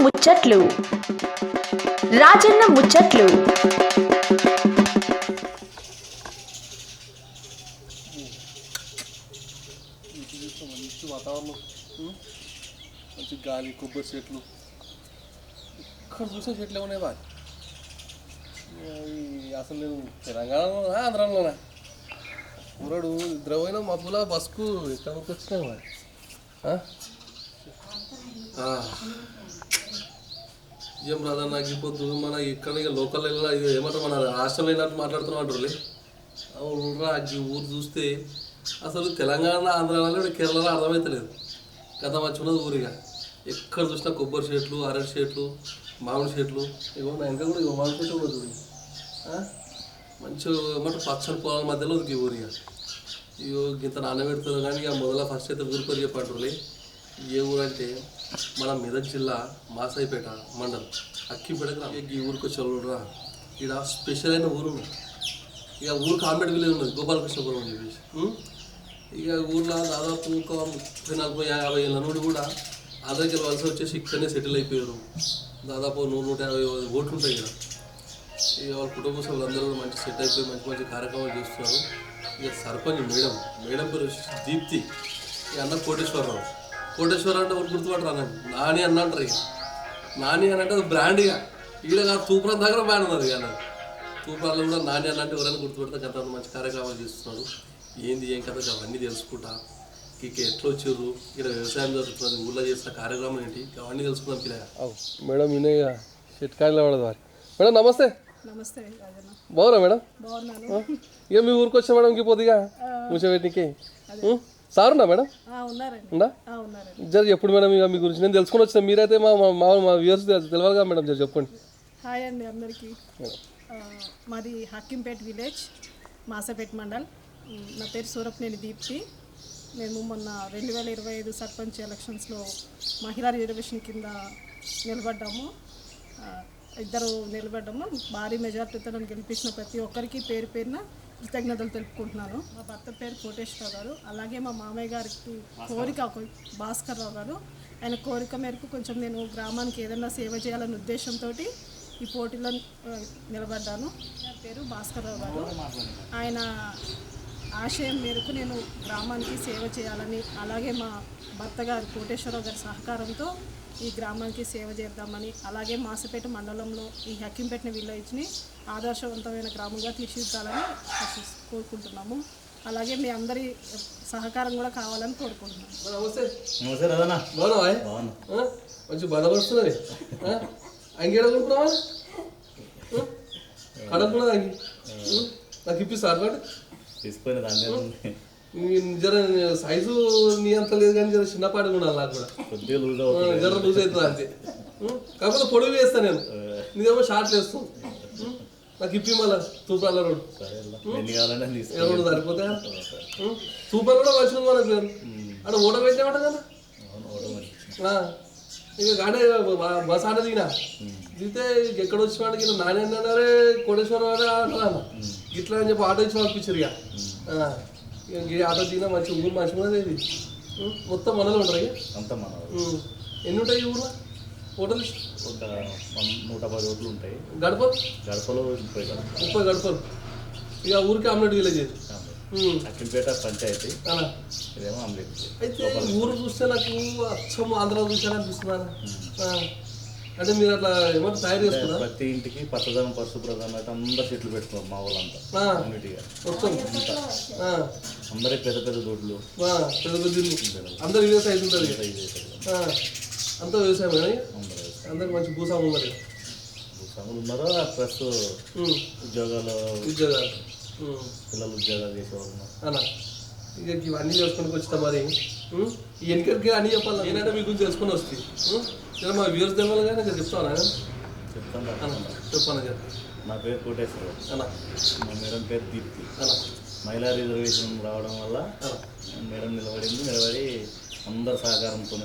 ముచ్చట్లు రాజన్న ముచ్చట్లు. మంచి వాతావరణం, మంచి గాలి, కొబ్బరి చెట్లు. ఇక్కడ చూసే చెట్లు ఏమన్నాయి బాగా. అసలు నేను తెలంగాణలోనా ఆంధ్రాలోనా ఊరాడు ద్రవైన మబ్బులా బస్కు ఎక్కడ వరకు వచ్చినాయి మరి. ఏం రాదా నాకు ఇప్పుడు మన ఇక్కడ ఇక లోకల్ ఇది ఏమంటారు మన రాష్ట్రం అయినట్టు మాట్లాడుతున్నాం అంటారు. ఊర్రా ఊరు చూస్తే అసలు తెలంగాణ ఆంధ్రాలో కేరళలో అర్థమవుతలేదు. గత మంచి ఉన్నది ఊరిగా ఎక్కడ చూసినా కొబ్బరి చెట్లు, అరటి చెట్లు, మామిడి చెట్లు. ఇగో నా ఇంకా కూడా ఇగో మామిడి చెట్లు కూడా చూడండి. మంచిగా ఏమంటారు పచ్చని పొలాల మధ్యలో ఉంది ఊరిగా. ఇగో ఇంత నానబెడుతుంది కానీ ఇక మొదల ఫస్ట్ అయితే ఊరు పేరు చెప్పంటారు. ఏ ఊరు అంటే మన మెదక్ జిల్లా మాసాయిపేట మండలం అక్కింపేట గ్రామం. ఈ ఊరికి వచ్చేవాళ్ళురా ఇక్కడ స్పెషల్ అయిన ఊరు ఉన్నది. ఇక ఊరు కాంబేట్ విలేజ్ ఉన్నది గోపాలకృష్ణపురం అని చెప్పేసి. ఇక ఊర్లో దాదాపు ఒక 30-40-50 ఏళ్ళ నుండి కూడా ఆంధ్రకి వలస వచ్చేసి ఇక్కడనే సెటిల్ అయిపోయారు. దాదాపు 100-150 ఓట్లు ఉంటాయి కదా. ఇక వాళ్ళ కుటుంబ సభ్యులందరూ కూడా మంచి సెట్ అయిపోయి మంచి మంచి కార్యక్రమాలు చేస్తున్నారు. ఇక సర్పంచ్ మేడం పేరు దీప్తి. ఇక అన్న కోటేశ్వరరావు అంటే ఒకటి గుర్తుపట్టరు అన్నాడు. నాని అన్న అంటారు. ఇక నాని అని అంటే అది బ్రాండ్. ఇక ఈడ కాదు తూప్రాన్ దగ్గర బ్రాండ్ ఉన్నది. ఇక తూప్రాన్లో కూడా నాని అన్న అంటే ఎవరైనా గుర్తుపెడితే గత మంచి కార్యక్రమాలు చేస్తున్నారు. ఏంది ఏం కదా అవన్నీ తెలుసుకుంటా. ఇక ఎట్లా వచ్చారు, ఇక్కడ వ్యవసాయం జరుగుతుంది, ఊళ్ళో చేసిన కార్యక్రమం ఏంటి అవన్నీ తెలుసుకుందాం పిల్లగా. మేడం వినయ్య షెట్కాయలో పడదు వారి. మేడం నమస్తే. నమస్తే బాగున్నా మేడం? బాగున్నాను. ఇక మీ ఊరికి వచ్చా మేడం ఇంక పొద్దుగా కూర్చోబెట్టికి సార్ ఉన్నా మేడం? ఉందా జర ఎప్పుడు మేడం ఇక మీ గురించి నేను తెలుసుకొని వచ్చిన. మీరైతే మా వ్యూవర్స్ తెలియాలి కదా మేడం, జర చెప్పండి. హాయ్ అండి అందరికీ. మాది హక్కింపేట్ విలేజ్, మాసాపేట్ మండల్. నా పేరు సూరప్నేని దీప్తి. మేము మొన్న 2025 సర్పంచ్ ఎలక్షన్స్లో మహిళా రిజర్వేషన్ కింద నిలబడ్డాము. ఇద్దరు నిలబడ్డాము. భారీ మెజార్టీతో నన్ను గెలిపించిన ప్రతి ఒక్కరికి పేరు పేరున కృతజ్ఞతలు తెలుపుకుంటున్నాను. మా భర్త పేరు కోటేశ్వరరావు గారు. అలాగే మా మామయ్య గారికి కోరిక భాస్కర్ రావు గారు. ఆయన కోరిక మేరకు కొంచెం నేను గ్రామానికి ఏదైనా సేవ చేయాలనే ఉద్దేశంతో ఈ పోటీలో నిలబడ్డాను. నా పేరు భాస్కర్ రావు గారు. ఆయన ఆశయం మేరకు నేను గ్రామానికి సేవ చేయాలని, అలాగే మా భర్త గారు కోటేశ్వరరావు గారి సహకారంతో ఈ గ్రామానికి సేవ చేద్దామని, అలాగే మాసపేట మండలంలో ఈ హక్కింపేట విలేజ్ని ఆదర్శవంతమైన గ్రామంగా తీర్చిదిద్దాలని కోరుకుంటున్నాము. అలాగే మీ అందరి సహకారం కూడా కావాలని కోరుకుంటున్నాము. మంచి బలపరుస్తున్నది. అంగేడ కొనుక్కున్నావా? కడక్కున్నది అంగి నాకు ఇప్పిస్తారు తీసుకొని జర సైజు నీ అంత లేదు కానీ జర చిన్నపాటి కూడా నాకు కూడా జర లూజ్ అవుతుంది అంతే. కాకపోతే పొడుగు వేస్తాను నేను, నీదేమో షార్ట్ వేస్తాను. నాకు ఇప్పి మళ్ళీ తూపాల రోడ్ రోడ్డు సరిపోతా. తూపాలు కూడా మంచిగా ఉంది మనకు లేదు అక్కడ ఓట పెట్టామట కదా. ఇక గాడే బస్ ఆట దిగినా దిగితే ఎక్కడ వచ్చిన వాడికి నాని అన్నారే కోటేశ్వరం అంటున్నా ఇట్లా అని చెప్పి ఆటో ఇచ్చి పంపించారు. ఇక ఆటో దిగినా మంచి ఊరు మంచిగా ఉన్నది. ఇది మొత్తం మనలో ఉంటారు. ఇక అంతా మన ఎన్ని ఉంటాయి ఈ ఊర్లో హోటల్స్? 110 ఓట్లు ఉంటాయి. గడపలు 30 గడపలు. ఇక ఊరికి ఆమ్లెట్ విలేజ్ అక్కింపేట పంచాయతీ, ఇదేమో ఆమ్లెట్. అయితే ఊరు చూస్తే నాకు అచ్చం ఆంధ్ర చూసాను అనిపిస్తున్నాను. అంటే మీరు అట్లా ఏమంటే తయారు చేసుకున్నారు? ప్రతి ఇంటికి పచ్చదనం పరిశుభ్రతం అయితే అందరు చెట్లు పెట్టుకున్నారు మా వాళ్ళంతా. అందరికి పెద్ద పెద్ద దొడ్లు, అందరు ఇదే సైజు ఉంటుంది. అంతా వ్యవసాయం కానీ అందరికి మంచి భూస్వాములు ఉన్నారు. భూస్వాములు ఉన్నారు. ప్లస్ ఉద్యోగాలు పిల్లలు ఉద్యోగాలు చేసేవాళ్ళు అలా. ఇక ఇవన్నీ చేసుకొని వచ్చినా మరి ఈ ఎన్నికలకి అన్నీ చెప్పాలి. ఏంటంటే మీ గురించి తెలుసుకొని వస్తాయి. మా వ్యూవర్స్ తెలవాలి కానీ నేను చెప్తాను చెప్పాను. నా పేరు కోటేశ్వరరావు అలా. మా మేడం పేరు దీప్తి అలా. మహిళా రిజర్వేషన్ రావడం వల్ల మేడం నిలబడి అందరు సహకారంతో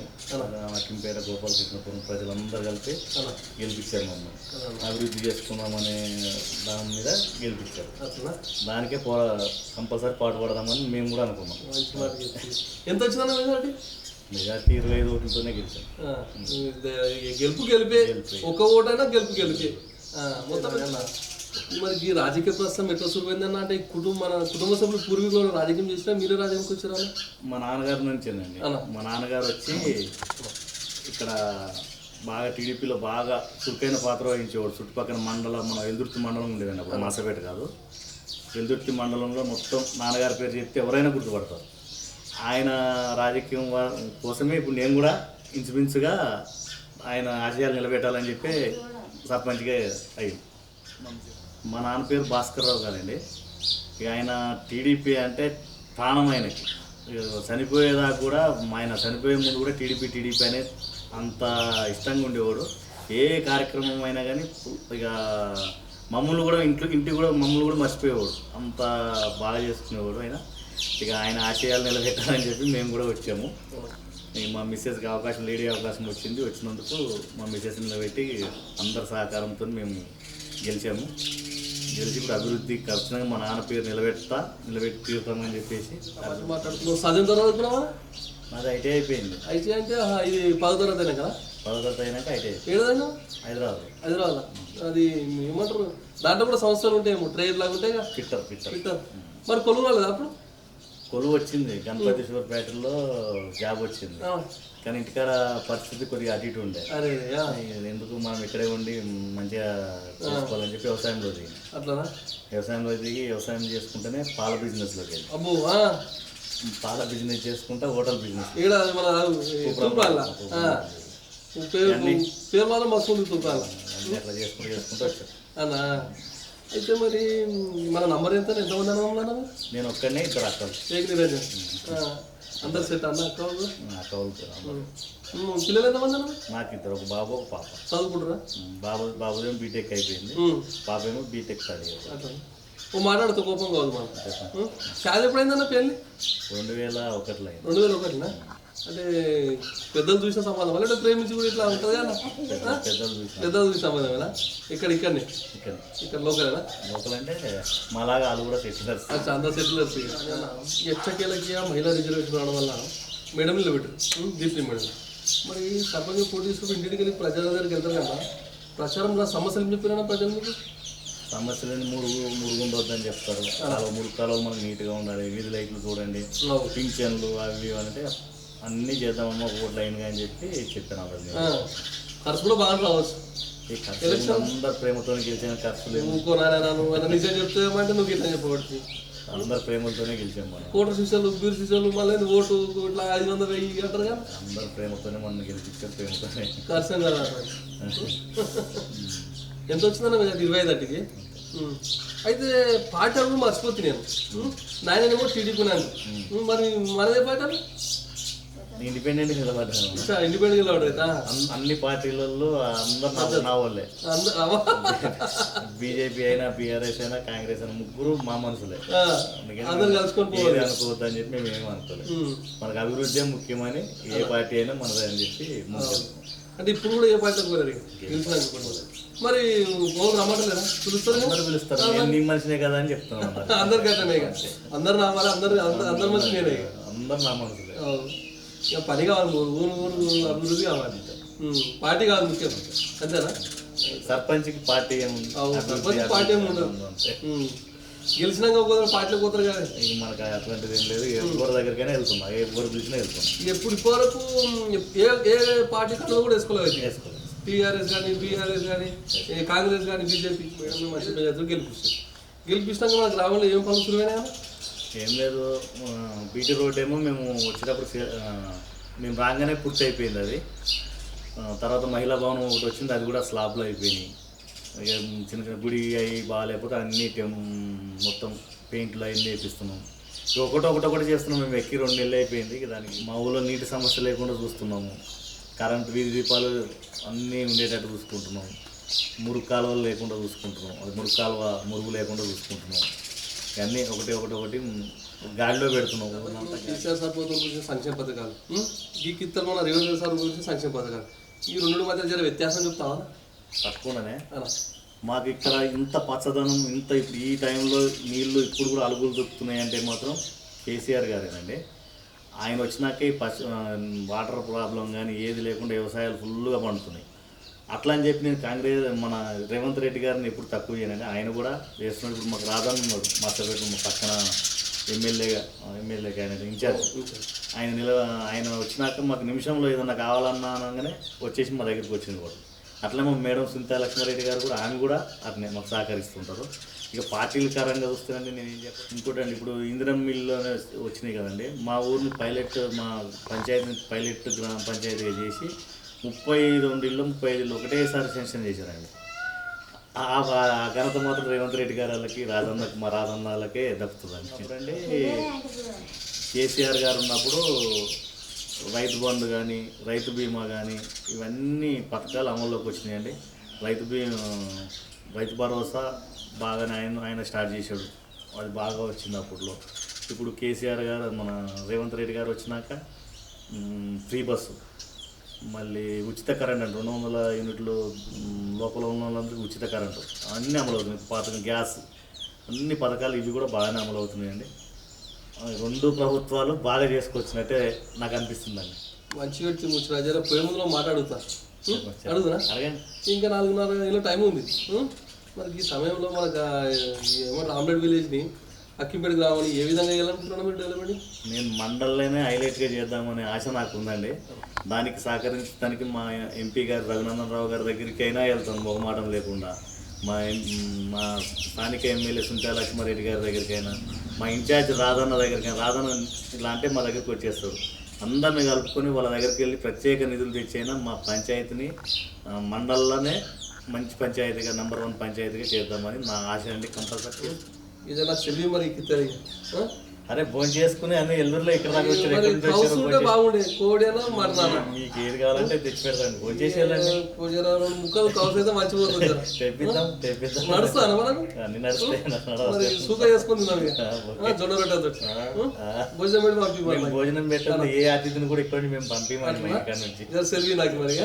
అక్కింపేట గోపాలకృష్ణపురం ప్రజలందరూ కలిపి గెలిపించారు. మమ్మల్ని అభివృద్ధి చేసుకున్నామనే దాని మీద గెలిపించారు. దానికే కంపల్సరీ పాటుపడదామని మేము కూడా అనుకున్నాం. ఎంత వచ్చిందన్న మెజార్టీ 25 ఓట్లతోనే గెలిచాం. గెలుపు గెలిపే, ఒక్క ఓటైనా గెలుపు గెలిపే. మొత్తం మరి ఈ రాజకీయ ప్రస్తుతం ఎట్లా సులువైందన్న అంటే మన కుటుంబ సభ్యులు పూర్వీకులు రాజకీయం చేసినా మీరే రాజకీయంకి వచ్చారా? మా నాన్నగారి నుంచేనండి. మా నాన్నగారు వచ్చి ఇక్కడ బాగా టీడీపీలో బాగా చురుకైన పాత్ర వహించేవాడు. చుట్టుపక్కల మండలం, మన వెల్దుర్తి మండలం ఉండేదండి అప్పుడు, మాసపేట కాదు, వెల్దుర్తి మండలంలో మొత్తం నాన్నగారి పేరు చెప్తే ఎవరైనా గుర్తుపడతారు. ఆయన రాజకీయం కోసమే ఇప్పుడు నేను కూడా ఇంచుమించుగా ఆయన ఆశయాలు నిలబెట్టాలని చెప్పి సర్పంచ్గా అయ్యింది. మా నాన్న పేరు భాస్కర్రావు గారండి. ఇక ఆయన టీడీపీ అంటే ప్రాణం ఆయనకి. చనిపోయేదాకా కూడా, ఆయన చనిపోయే ముందు కూడా టీడీపీ అనే అంత ఇష్టంగా ఉండేవాడు. ఏ కార్యక్రమం అయినా కానీ ఇక మమ్మల్ని కూడా ఇంటికి కూడా మమ్మల్ని కూడా మర్చిపోయేవాడు, అంత బాగా చేసుకునేవాడు ఆయన. ఇక ఆయన ఆశయాలు నిలబెట్టాలని చెప్పి మేము కూడా వచ్చాము. మా మిస్సెస్కి లేడీ అవకాశం వచ్చినందుకు మా మిస్సెస్ నిలబెట్టి అందరి సహకారంతో మేము గెలిచాము. గెలిచి ఇప్పుడు అభివృద్ధి ఖచ్చితంగా మా నాన్న పేరు నిలబెట్టి తీరుతామని చెప్పేసి చదువుతున్నావా? నాది ఐటీ అయిపోయింది. ఐటీ అంటే ఇది 10వ తరగతి అయినా కదా? 10వ తరగతి అయినాక ఐటీ. ఏదైనా హైదరాబాద్. అది ఏమంటారు, దాంట్లో కూడా సంస్థలు ఉంటాయేమో, ట్రేడ్ లాగా ఉంటాయి కదా? ఫిట్టర్. మరి కొలువు రాలేదు అప్పుడు? కొలువు వచ్చింది, గణపతీశ్వరపేటలో జాబ్ వచ్చింది. కానీ ఇంటికాడ పరిస్థితి కొద్దిగా అటు ఇటు ఉండే. ఎందుకు మనం ఇక్కడే ఉండి మంచిగా చేసుకోవాలని చెప్పి వ్యవసాయంలో దిగి వ్యవసాయం చేసుకుంటేనే పాల బిజినెస్లోకి వెళ్ళి పాల బిజినెస్ చేసుకుంటా హోటల్ బిజినెస్ అట్లా చేసుకుంటూ వచ్చాను. అయితే మరి మన నంబర్ ఎంతమంది అన్నా? నేను ఒక్కడనే, 2 అక్కలు. అందరు సెట్ అన్న అక్కలు. పిల్లలు ఎంతమంది అన్న? నాకు 2, ఒక బాబు ఒక పాప. చదువుకుంటారా? బాబుదేమో బీటెక్ అయిపోయింది, పాప ఏమో బీటెక్ స్టడీ. ఓ మాట్లాడుతూ కోపం కాదు మనం. కాదు ఎప్పుడైందన్న పెళ్ళి? 2001లో. 2001నా? అంటే పెద్దలు చూసిన సంబంధం అంటే ప్రేమించి కూడా ఇట్లా ఉంటుంది కదా? పెద్దలు చూసిన సంబంధం కదా? ఇక్కడనే ఇక్కడ లోకలేనా? లోకల్ అంటే మాలాగా వాళ్ళు కూడా సెటిలర్స్. అందరు సెటిలర్స్. ఎచ్చకేలకి మహిళా రిజర్వేషన్ రావడం వల్ల మేడం నిలబెట్టారు, దీప్తి మేడం. మరి సర్పంచ్ పోటీ తీసుకుని ఇంటికి వెళ్ళి ప్రజల దగ్గరికి వెళ్తారు కదా, ప్రచారంలో సమస్యలు ఏం చెప్పినా ప్రజలు మీకు? సమస్యలని మురుగుండొద్దని చెప్తారు. 3 కాలువలు మనకు నీట్గా ఉండాలి, వీధి లైట్లు చూడండి, పింఛన్లు అవి అంటే అన్నీ చేద్దామమ్మా ఓట్ లైన్గా అని చెప్పి చెప్పాను. ఖర్చు కూడా బాగా రావచ్చు. ఈ ఖర్చు అందరు ప్రేమతో గెలిచిన ఖర్చులు నిజం చెప్తామంటే నువ్వు ఇట్లా చెప్పబడుతుంది. అందరు ప్రేమలతోనే గెలిచాం మనం. కోట శిష్యులు, బీరు శిష్యులు, మళ్ళీ ఓటు ఇట్లా 500, 1000 అంటారు కదా? అందరు ప్రేమతోనే మనం గెలిపించారు, ప్రేమతోనే. ఖర్చు కదా? ఎంత వచ్చిందన్న 25కి? అయితే పార్టీ కూడా మర్చిపోతుంది నేను. నాయనేమో టీడీపీ నాన్న, మరి మనదే పార్టీ ఇండిపెండెంట్ నిలబడ్డాను. ఇండిపెండెంట్ నిలబడ్డా? అన్ని పార్టీలలో అందరు నా వాళ్ళే. బీజేపీ అయినా, బీఆర్ఎస్ అయినా, కాంగ్రెస్ అయినా, ముగ్గురు మా మనుషులే. అనుకోవద్దని చెప్పి మేము ఏమి అనుకోలేదు. మనకు అభివృద్ధి ముఖ్యమని ఏ పార్టీ అయినా మనదే అని చెప్పి అంటే ఇప్పుడు కూడా ఏ పార్టీ మరి రమ్మంటలేదా? పిలుస్తారు. నీ మనిషినే కదా అని చెప్తున్నాను. అందరు కట్టనే, అందరు రావాలి, అందరు మంచి నేనే, అందరు నా మనుషులే. ఇక పని కావాలి, ఊరు అభివృద్ధి కావాలి, పార్టీ కావాలి ముఖ్యం. అంతేనా? సర్పంచ్కి పార్టీ ఏముంది? సర్పంచ్ పార్టీ ఏమి ఉండదు. గెలిచినాక ఒకరు పార్టీలోకి పోతారు కదా. ఇక మనకు అట్లాంటిది ఏం లేదు. ఎవరి దగ్గరికైనా వెళ్తున్నా, ఎవరు పిలిచినా వెళ్తున్నా. ఎప్పుడు ఇప్పటివరకు ఏ పార్టీ కన్నా కూడా వేసుకోలేదు. టీఆర్ఎస్ కానీ, బీఆర్ఎస్ కానీ, కాంగ్రెస్ కానీ, బీజేపీ మంచి మెజార్టీతో గెలిపిస్తాక మన గ్రామంలో ఏం పనులు సులువైనా కదా? ఏం లేదు. బీటీ రోడ్ ఏమో మేము వచ్చేటప్పుడు మేము రాగానే పూర్తి అయిపోయింది అది. తర్వాత మహిళా భవనం ఒకటి వచ్చింది, అది కూడా స్లాబ్లో అయిపోయినాయి. ఇక చిన్న గుడి అవి బాగాలేకపోతే అన్నీ మొత్తం పెయింట్లు అవన్నీ వేపిస్తున్నాం. ఒకటి చేస్తున్నాం. మేము ఎక్కి 2 నెలలు అయిపోయింది. ఇక దానికి మా ఊళ్ళో నీటి సమస్య లేకుండా చూస్తున్నాము. కరెంటు, వీధి దీపాలు అన్నీ ఉండేటట్టు చూసుకుంటున్నాం. మురుగు కాలువలు లేకుండా చూసుకుంటున్నాం. అది మురుగు లేకుండా చూసుకుంటున్నాం. ఇవన్నీ ఒకటి గాడిలో పెడుతున్నాం. కేసీఆర్ సార్ గురించి సంక్షేమ పథకాలు, ఈ కిత్తలు మన రేవంత్ సార్ గురించి సంక్షేమ పథకాలు, ఈ 2 మధ్య జర వ్యత్యాసం చెప్తావా? తప్పకుండానే. మాకు ఇక్కడ ఇంత పచ్చదనం, ఇంత ఇప్పుడు ఈ టైంలో నీళ్లు ఇప్పుడు కూడా అలుగులు దొరుకుతున్నాయి అంటే మాత్రం కేసీఆర్ గారేనండి. ఆయన వచ్చినాక ఈ వాటర్ ప్రాబ్లం కానీ ఏది లేకుండా వ్యవసాయాలు ఫుల్గా పండుతున్నాయి. అట్లా అని చెప్పి నేను కాంగ్రెస్ మన రేవంత్ రెడ్డి గారిని ఎప్పుడు తక్కువ చేయనండి. ఆయన కూడా చేస్తున్నాడు. ఇప్పుడు మాకు రాధన్న ఉన్నాడు మాస్టర్పేట మా పక్కన ఎమ్మెల్యేగా ఆయన ఇన్ఛార్జ్. ఆయన వచ్చినాక మాకు నిమిషంలో ఏదన్నా కావాలన్నా అనగానే వచ్చేసి మా దగ్గరికి వచ్చింది కూడా. అట్లే మా మేడం సునీతా లక్ష్మారెడ్డి గారు కూడా ఆమె కూడా అట్లనే మాకు సహకరిస్తుంటారు. ఇక పార్టీల కారంగా చూస్తానండి నేను ఏం చెప్పాను. ఇంకోటండి ఇప్పుడు ఇందిరన్ మిల్లులోనే వచ్చినాయి కదండి, మా ఊరిని పైలట్ మా పంచాయతీ పైలట్ గ్రామ పంచాయతీగా చేసి 32 ఇళ్ళు 35 ఇళ్ళు ఒకటేసారి శాంక్షన్ చేశారండి. ఆ ఘనత మాత్రం రేవంత్ రెడ్డి గారి వాళ్ళకి మా రాజన్న వాళ్ళకే దక్కుతుందండి. ఎందుకంటే కేసీఆర్ గారు ఉన్నప్పుడు రైతు బంధు కానీ రైతు బీమా కానీ ఇవన్నీ పథకాలు అమల్లోకి వచ్చినాయండి. రైతు భరోసా బాగానే ఆయన స్టార్ట్ చేశాడు, అది బాగా వచ్చింది అప్పట్లో. ఇప్పుడు కేసీఆర్ గారు మన రేవంత్ రెడ్డి గారు వచ్చినాక ఫ్రీ బస్సు, మళ్ళీ ఉచిత కరెంట్ అండి, 200 యూనిట్లు లోపల ఉన్న వాళ్ళందరికీ ఉచిత కరెంటు అన్నీ అమలవుతున్నాయి. పాత గ్యాస్ అన్ని పథకాలు ఇవి కూడా బాగానే అమలవుతున్నాయండి. 2 ప్రభుత్వాలు బాగా చేసుకొచ్చినట్టే నాకు అనిపిస్తుందండి. మంచిగా వచ్చి ముచ్చిన జర పోయే ముందులో మాట్లాడుతా అడుగుతున్నా. అడగండి. ఇంకా 4:30 గంటల టైం ఉంది. మరి ఈ సమయంలో మనకు ఏమంటారు ఆమ్లెట్ విలేజ్ని హక్కింపేట గ్రామాన్ని ఏ విధంగా చేయాలనుకుంటున్నాం మీరు డెవలప్మెంట్? నేను మండలంలోనే హైలైట్గా చేద్దామనే ఆశ నాకు ఉందండి. దానికి సహకరించడానికి మా ఎంపీ గారు రఘునందన్ రావు గారి దగ్గరికి అయినా వెళ్తాను మొహమాటం లేకుండా. మా స్థానిక ఎమ్మెల్యే సునీతా లక్ష్మారెడ్డి గారి దగ్గరికైనా, మా ఇన్ఛార్జ్ రాధన్న దగ్గరికైనా, రాధన్న ఇలా అంటే మా దగ్గరికి వచ్చేస్తాడు. అందరిని కలుపుకొని వాళ్ళ దగ్గరికి వెళ్ళి ప్రత్యేక నిధులు తెచ్చైనా మా పంచాయతీని మండలంలోనే మంచి పంచాయతీగా నెంబర్ 1 పంచాయతీగా చేద్దామని నా ఆశ అండి. కంపల్సరీ ఇదన్నా చెల్లి మరి అరే భోజనం చేసుకుని అన్ని ఎల్లూరులో ఇక్కడ దాకా వచ్చారు. బాగుండే కోడేనా మరణాలు మీకు ఏది కావాలంటే తెచ్చి పెడతాను. భోజనం చేసి వెళ్ళండి. ముక్కలు కౌస్ అయితే మంచిపోతుంది. తెప్పిద్దాం నడుస్తాను మనకు అన్ని నడుస్తాయి. సూక చేసుకుని జొన్న రొట్టె భోజనం పెట్టి భోజనం పెట్టండి. ఏ అతిథిని కూడా ఇక్కడ మేము పంపించమండి ఇక్కడ నుంచి. సెల్వి నాకు మరి